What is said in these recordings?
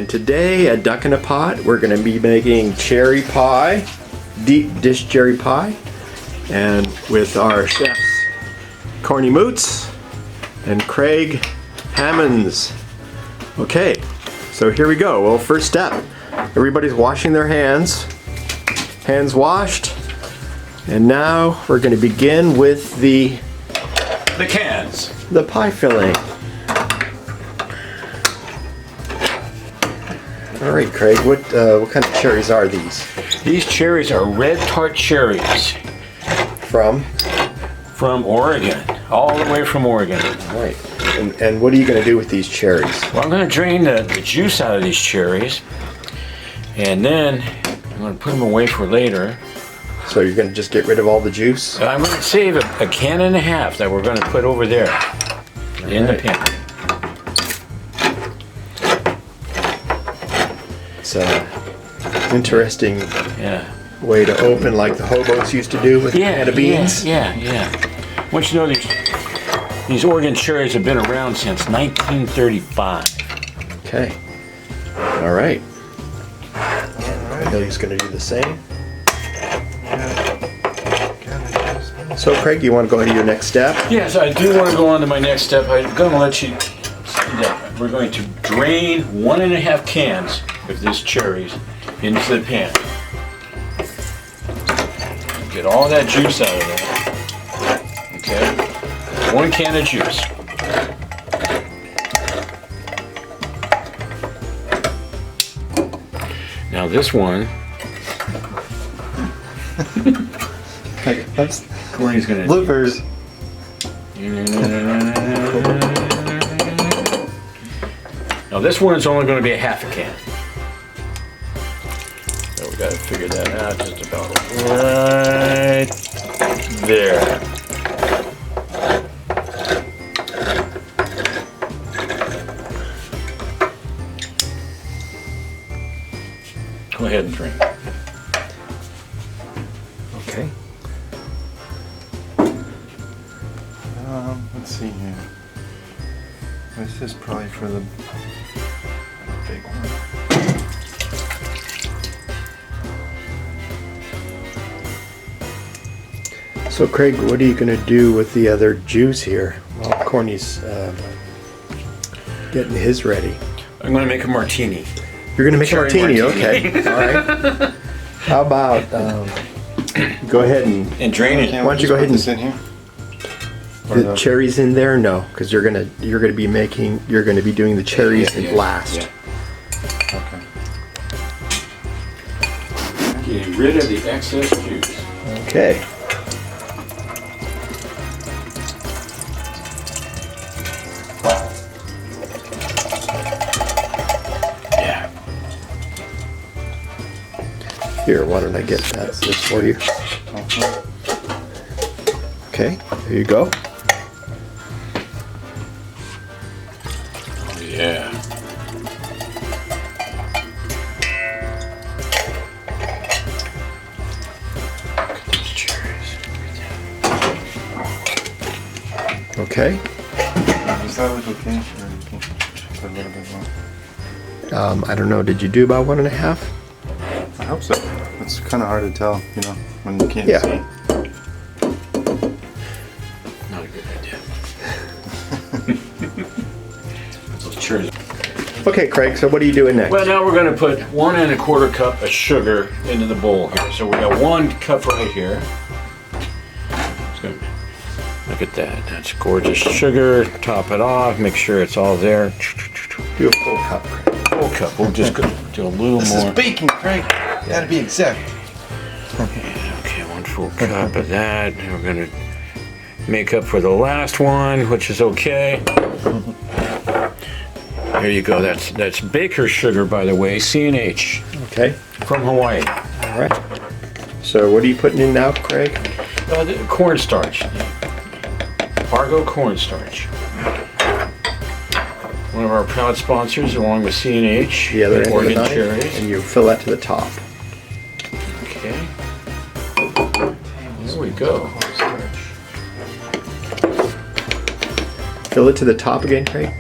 And today at Duck in a Pot, we're going to be making cherry pie, deep dish cherry pie, and with our chefs Corny Moots and Craig Hammonds. Okay, so here we go. Well, first step, everybody's washing their hands. Hands washed. And now we're going to begin with the cans. The pie filling. All right, Craig, what kind of cherries are these? These cherries are red tart cherries. From Oregon, all the way from Oregon. All right, and what are you going to do with these cherries? Well, I'm going to drain the juice out of these cherries, and then I'm going to put them away for later. So you're going to just get rid of all the juice? I'm going to save a can and a half that we're going to put over there in the pan. It's an interesting way to open, like the hobos used to do with a can of beans. Yeah. Once you know these Oregon cherries have been around since 1935. Okay. All right. I know he's going to do the same. So Craig, you want to go into your next step? Yes, I do want to go on to my next step. I'm going to let you see that. We're going to drain 1.5 cans of these cherries into the pan. Get all that juice out of there. Okay? 1 can of juice. Now this one, Corey's gonna bloopers. Now this one is only going to be a half a can. So we got to figure that out just about right there. Go ahead and drink. Okay. Let's see here. This is probably for the big one. So Craig, what are you going to do with the other juice here? Well, Corny's getting his ready. I'm going to make a martini. You're going to make a martini, martini. okay. All right. How about go ahead and drain it. Why don't you go ahead and in here? the cherries in there? No, because you're gonna be doing the cherries last. Yeah. Okay. Getting rid of the excess juice. Okay. Yeah. Here, why don't I get this for you? Okay, there you go. Yeah. Look at those cherries. Okay. Is that like okay? Or you can put a little bit more? I don't know. Did you do about 1.5? I hope so. It's kind of hard to tell, when you can't see. Not a good idea. Those cherries. Okay, Craig. So what are you doing next? Well, now we're going to put 1.25 cup of sugar into the bowl here. So we got 1 cup right here. Look at that. That's gorgeous sugar. Top it off. Make sure it's all there. Do a full cup, Craig. Full cup. We'll just do a little This more. is baking, Craig. You gotta be exact. Okay, 1 full cup of that. And we're going to make up for the last one, which is okay. There you go. That's Baker's sugar, by the way. C&H. Okay. From Hawaii. All right. So what are you putting in now, Craig? The cornstarch. Fargo cornstarch. One of our proud sponsors, along with C&H. The other end of the Oregon knife, cherries. and you fill that to the top. Okay. There we go. Fill it to the top again, Craig.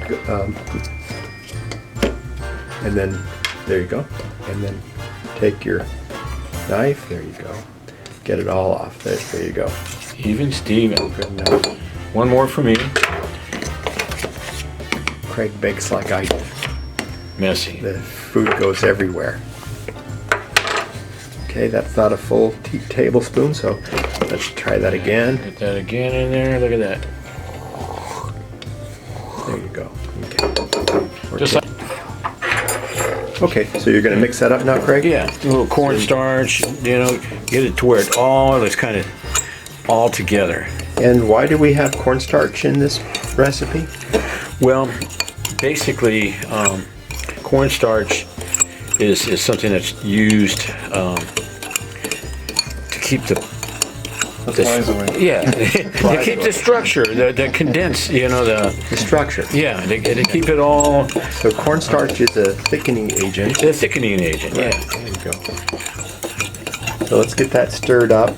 And then There you go. And then take your knife. There you go. Get it all off. There you go. Even Steven. Good enough. One more for me. Craig bakes like I do. Messy. The food goes everywhere. Okay, that's not a full tablespoon, so let's try that again. Get that again in there. Look at that. There you go. Okay. Just like, Okay, so you're going to mix that up now, Craig? yeah, a little cornstarch, you know, get it to where it all is kind of all together. And why do we have cornstarch in this recipe? Well, basically, cornstarch is something that's used to keep the Flies away. yeah to keep the structure, the condense, you know, The structure. yeah, to keep it all. So cornstarch is a thickening agent. The thickening agent. Yeah, There you go. So let's get that stirred up.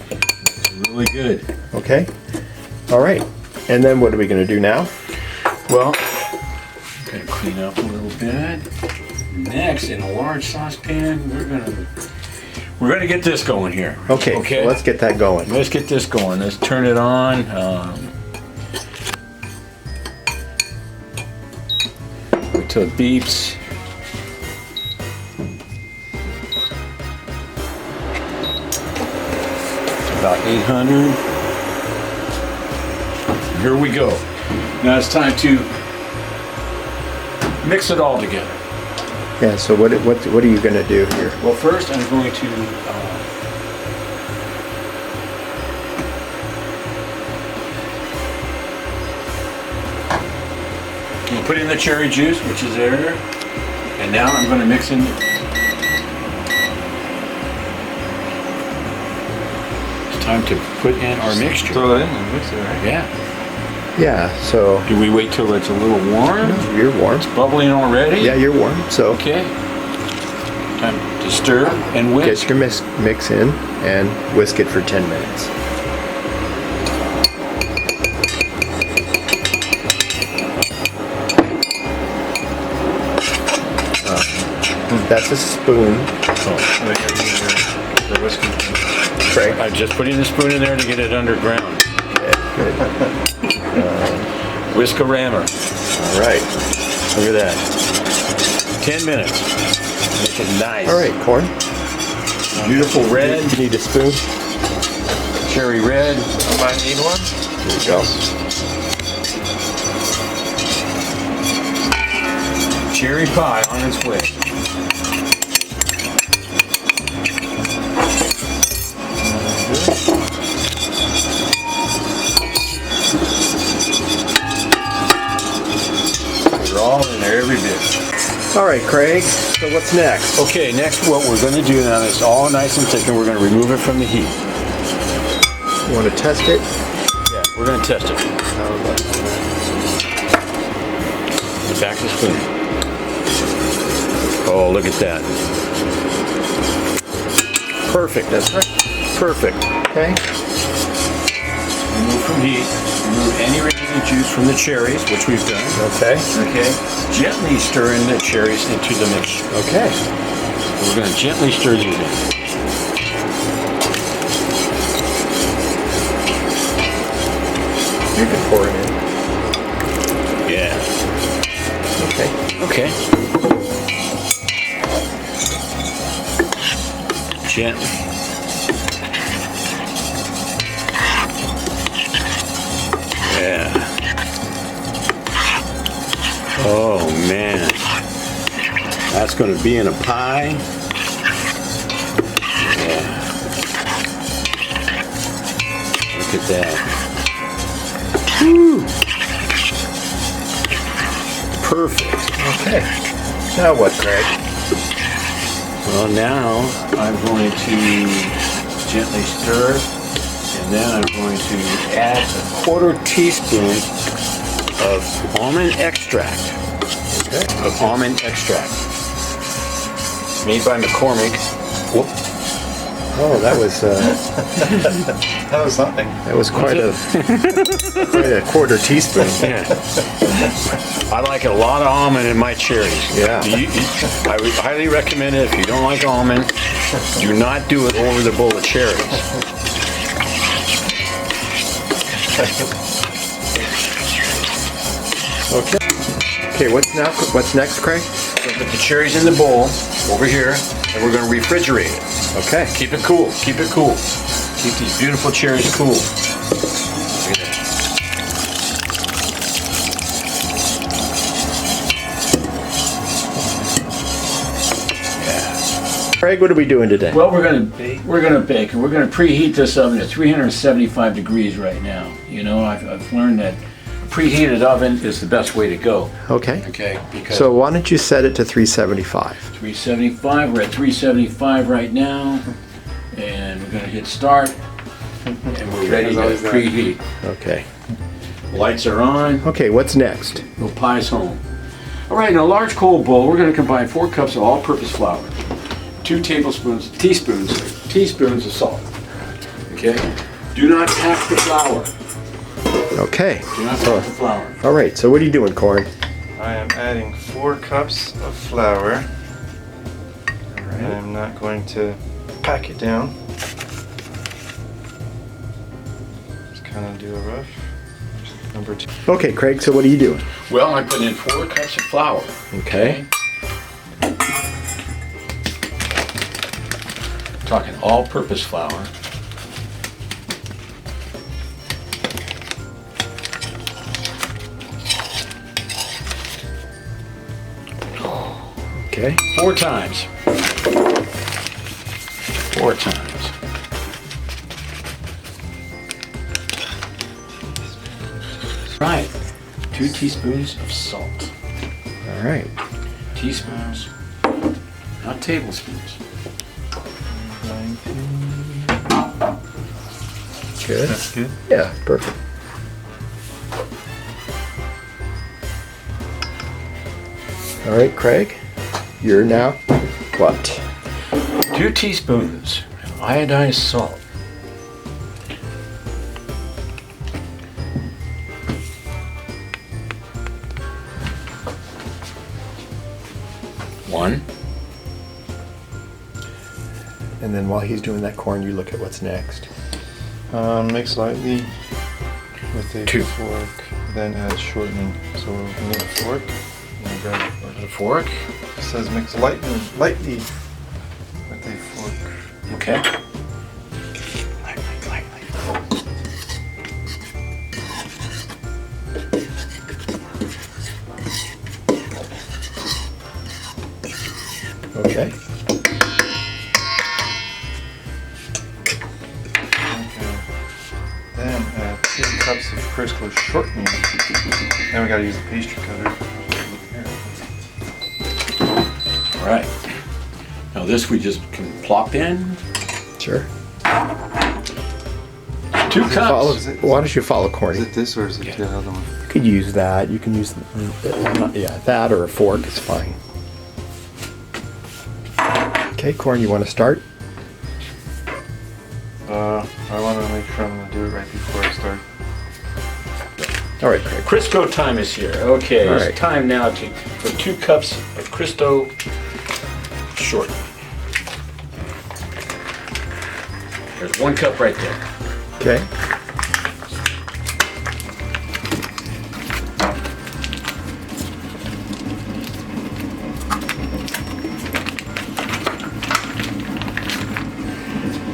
really good. Okay? All right. And then what are we going to do now? Well, gotta clean up a little bit. Next, in a large saucepan, we're gonna get this going here. Okay, Okay. so let's get that going. Let's get this going. Let's turn it on. Wait till it beeps. It's about 800. Here we go. Now it's time to mix it all together. Yeah, so what are you going to do here? Well, first I'm going to we'll put in the cherry juice, which is there, and now I'm going to mix in. It's time to put in our mixture. Throw it in and mix it, right? Yeah. Yeah, so Do we wait till it's a little warm? you're warm. Bubbling already? Yeah, you're warm. So Okay. Time to stir and get whisk. your mix in and whisk it for 10 minutes. That's a spoon, The whiskey. Craig. I'm just putting the spoon in there to get it underground. Good. Whisk-a-rammer. All right. Look at that. 10 minutes. Make it nice. All right, corn. Beautiful red, You need a spoon. cherry red. I might need one. There you go. Cherry pie on its way. They're all in there, every bit. All right, Craig. So what's next? Okay, next what we're going to do now is all nice and thick, and we're going to remove it from the heat. You want to test it? Yeah, we're going to test it. The back of the spoon. Oh, look at that. Perfect. That's right. Perfect. Okay. Remove from heat. Remove any remaining juice from the cherries, which we've done. Okay. Okay. Gently stir in the cherries into the mixture. Okay. We're going to gently stir these in. You can pour it in. Yeah. Okay. Okay. Gently. Yeah. Oh man. That's going to be in a pie. Yeah. Look at that. Woo. Perfect. Okay. Now what, Craig? Well, now I'm going to gently stir, and then I'm going to add a 1/4 teaspoon of almond extract. Okay. Of almond extract. Made by McCormick. Whoop. Oh, that was That was something. quite a quarter teaspoon. Yeah. I like a lot of almond in my cherries. Yeah. I would highly recommend it if you don't like almond. Do not do it over the bowl of cherries. Okay, what's next, Craig? So put the cherries in the bowl over here, and we're going to refrigerate it. Okay. Keep it cool. Keep it cool. Keep these beautiful cherries cool. Look at that. Craig, what are we doing today? Well, we're gonna bake, and we're gonna preheat this oven at 375 degrees right now. You know, I've learned that a preheated oven is the best way to go. Okay. Okay, because So why don't you set it to 375? 375. We're at 375 right now, and we're gonna hit start, and we're ready to always that. preheat. Okay. Lights are on. Okay, what's next? No pies home. All right, in a large cold bowl, we're going to combine 4 cups of all-purpose flour, 2 teaspoons of salt. Okay? Do not pack the flour. Okay. Do not pack the flour. All right, so what are you doing, Corn? I am adding 4 cups of flour. I'm not going to pack it down. Just kind of do a rough. Number 2. Okay, Craig, so what are you doing? Well, I'm putting in 4 cups of flour. Okay. Talking all-purpose flour. Okay. 4 times. 4 times. Right. 2 teaspoons of salt. All right. Teaspoons, not tablespoons. 19. Good. That's good. Yeah, perfect. All right, Craig, you're now what? 2 teaspoons of iodized salt. One. And then while he's doing that, Corn, you look at what's next. Mix lightly with a 2. fork, then add shortening. So we'll need a fork. And grab a fork. A fork. It says mix lightly with a fork. Okay. Okay. Okay. Then add 2 cups of Crisco shortening. Then we gotta use the pastry cutter. All right. Now this we just can plop in. Sure. 2 Follow, cups. why don't you follow Corny? Is it this or is it Yeah. the other one? You could use that. You can use that or a fork is fine. Okay, Corn, you want to start? I want to make sure I'm gonna do it right before I start. All right, Craig. Crisco time is here. Okay, All it's right. time now for 2 cups of Crisco shortening. There's 1 cup right there. Okay.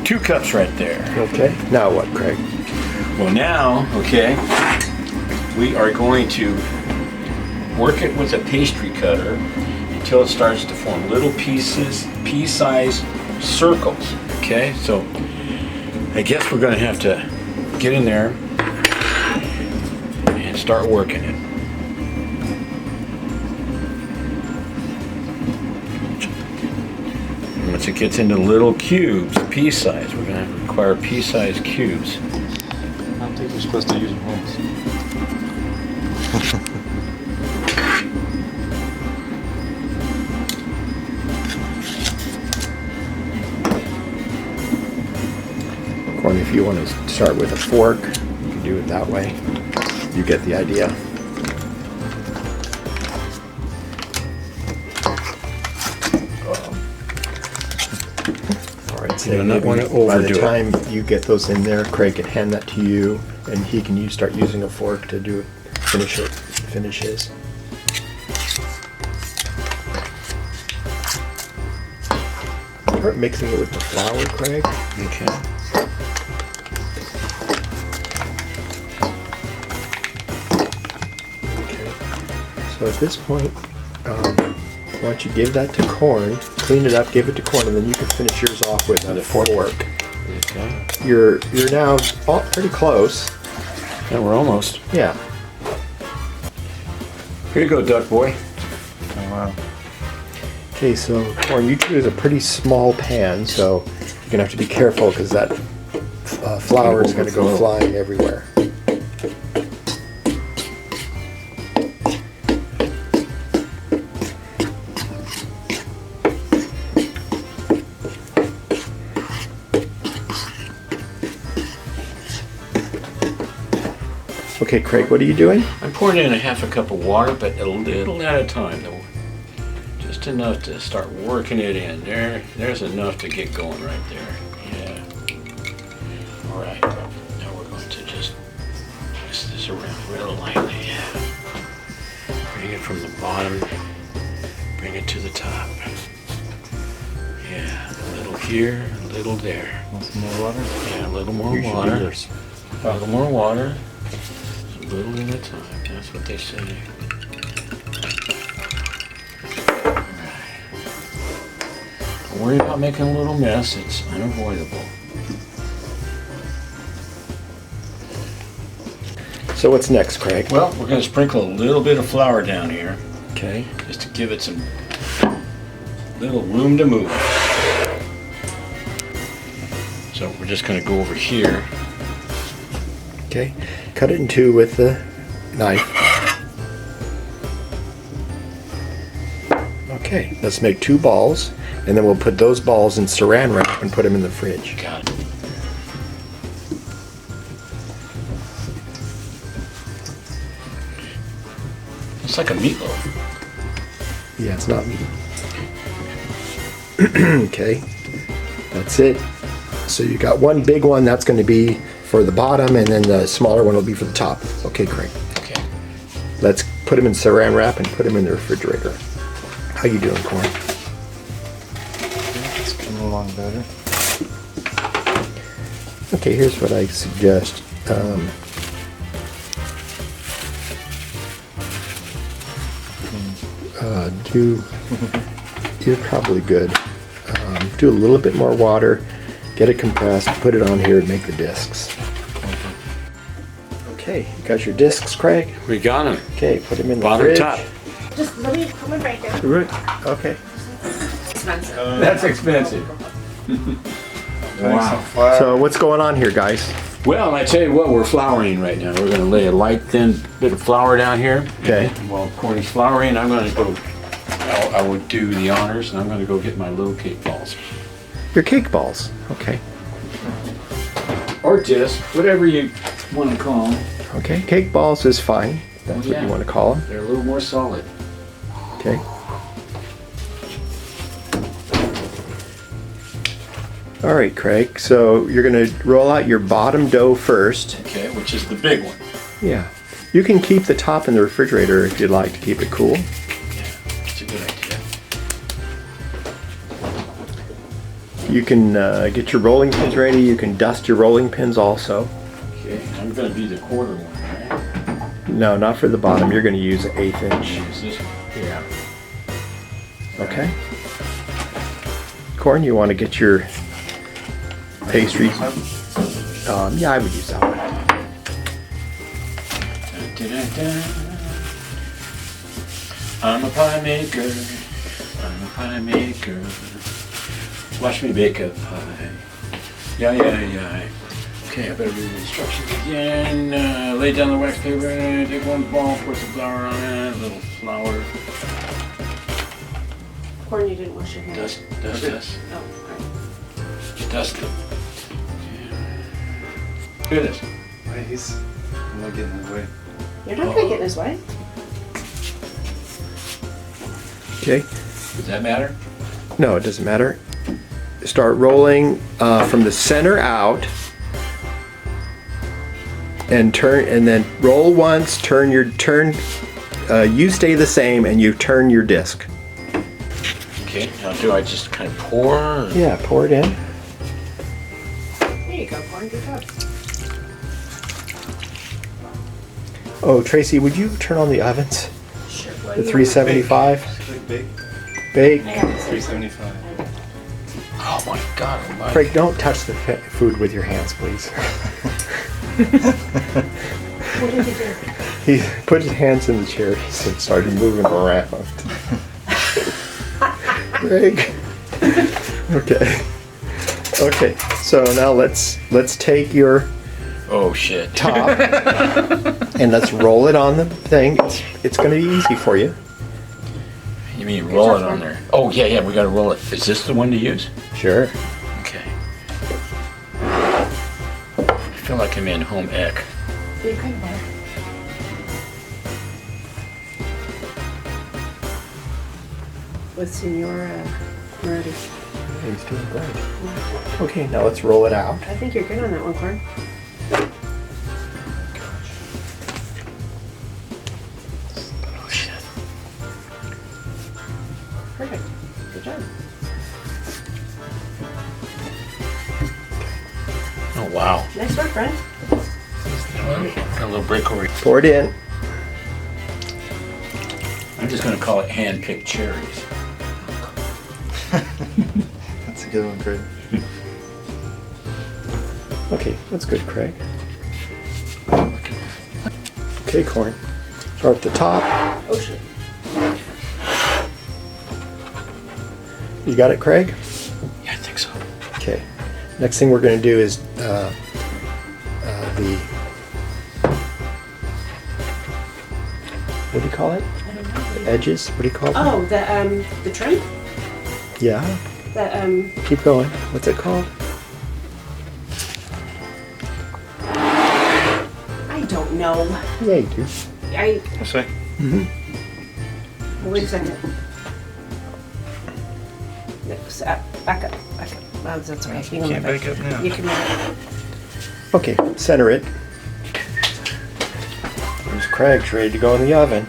Two cups right there. Okay. Now what, Craig? Well now, okay, we are going to work it with a pastry cutter until it starts to form little pieces, pea-sized circles. Okay, so I guess we're going to have to get in there and start working it. Once it gets into little cubes, pea-sized, we're going to require pea-sized cubes. I don't think you're supposed to use your hands. Corn, if you want to start with a fork, you can do it that way. You get the idea. All right, so You don't want to by overdo the it. time you get those in there, Craig can hand that to you, and he can start using a fork to do finish his. Start mixing it with the flour, Craig. Okay. So at this point, why don't you give that to Corn, clean it up, give it to Corn, and then you can finish yours off with a fork. Okay. You're now pretty close. Yeah, we're almost. Yeah. Here you go, duck boy. Oh, wow. Okay, so Corn, you choose a pretty small pan, so you're gonna have to be careful because that flour is gonna go Overflow. flying everywhere. Okay, Craig, what are you doing? I'm pouring in a half a cup of water, but a little at a time, though. Just enough to start working it in. There's enough to get going right there. Yeah. All right. Now we're going to just twist this around real lightly. Yeah. Bring it from the bottom. Bring it to the top. Yeah. A little here, a little there. Want some more water? Yeah, a little more You should do water. yours. A little more water. A little at a time. That's what they say. Don't worry about making a little mess. It's unavoidable. So what's next, Craig? Well, we're going to sprinkle a little bit of flour down here Okay. just to give it some little room to move. So we're just going to go over here. Okay. Cut it in two with the knife. Okay, let's make 2 balls, and then we'll put those balls in saran wrap and put them in the fridge. Got it. It's like a meatloaf. Yeah, it's not meat. Okay, that's it. So you got one big one, that's going to be for the bottom, and then the smaller one will be for the top. Okay, Craig. Okay. Let's put them in saran wrap and put them in the refrigerator. How you doing, Corn? It's coming along better. Okay, here's what I suggest. You're probably good. Do a little bit more water, get it compressed, put it on here and make the discs. Okay, you got your discs, Craig? We got him. Okay, put them in the Bottom fridge. top. Just let me put my right there. Right. Okay. Expensive. That's expensive. Putting some flour. So what's going on here, guys? Well, I tell you what, we're flouring right now. We're going to lay a light, thin bit of flour down here. Okay. While Corny's flouring, I'm going to go. I would do the honors, and I'm going to go get my little cake balls. Your cake balls. Okay. Or discs, whatever you want to call them. Okay, cake balls is fine. That's what Yeah. you want to call them. They're a little more solid. Okay. All right, Craig. So you're going to roll out your bottom dough first. Okay, which is the big one. Yeah. You can keep the top in the refrigerator if you'd like to keep it cool. Yeah, that's a good idea. You can get your rolling pins ready. You can dust your rolling pins also. Okay, I'm going to be the quarter one, right? No, not for the bottom. You're going to use an 1/8 inch. Use this one. Yeah. Okay. Corn, you want to get your pastry? Yeah, I would use that one. Da-da-da. I'm a pie maker. I'm a pie maker. Watch me bake a pie. Yeah. Okay, I better read the instructions again. Lay down the wax paper, take 1 ball, pour some flour on it, a little flour. Corn, you didn't wash your hands. Dust. Oh, alright. Dust it. Look at this. Wait, I'm not getting in the way. You're not gonna get in his way. Okay. Does that matter? No, it doesn't matter. Start rolling from the center out, and turn, and then roll once. You stay the same, and you turn your disc. Okay. Now, do I just kind of pour? Or? Yeah, pour it in. There you go, corn. Good job. Oh, Tracy, would you turn on the ovens? Sure. The 375 Click bake. bake. I got this. 375. Oh my God! Almighty. Craig, don't touch the food with your hands, please. What did you do? He put his hands in the cherries and started moving around. Craig. Okay. Okay. So now let's take your Oh shit! top and let's roll it on the thing. It's going to be easy for you. You mean roll job, it on Ron. there? Oh yeah, we gotta roll it. Is this the one to use? Sure. Okay. I feel like I'm in home ec. You could, bud. With Senora Moretti. He's doing great. Okay, now let's roll it out. I think you're good on that one, corn. Oh shit! Perfect. Good job. Oh wow! Nice work, friend. Got a little break over here. Pour it in. I'm just gonna call it hand-picked cherries. That's a good one, Craig. Okay, that's good, Craig. Okay, corn. Start at the top. Oh shit. You got it, Craig? Yeah, I think so. Okay. Next thing we're going to do is what do you call it? I don't know. Edges? What do you call them? Oh, the trim? Yeah. The Keep going. What's it called? I don't know. Yeah, you do. I'll say. Wait a second. No, back up. Oh, that's okay. You Can't back up now. You can move it. Okay, center it. There's Craig's ready to go in the oven.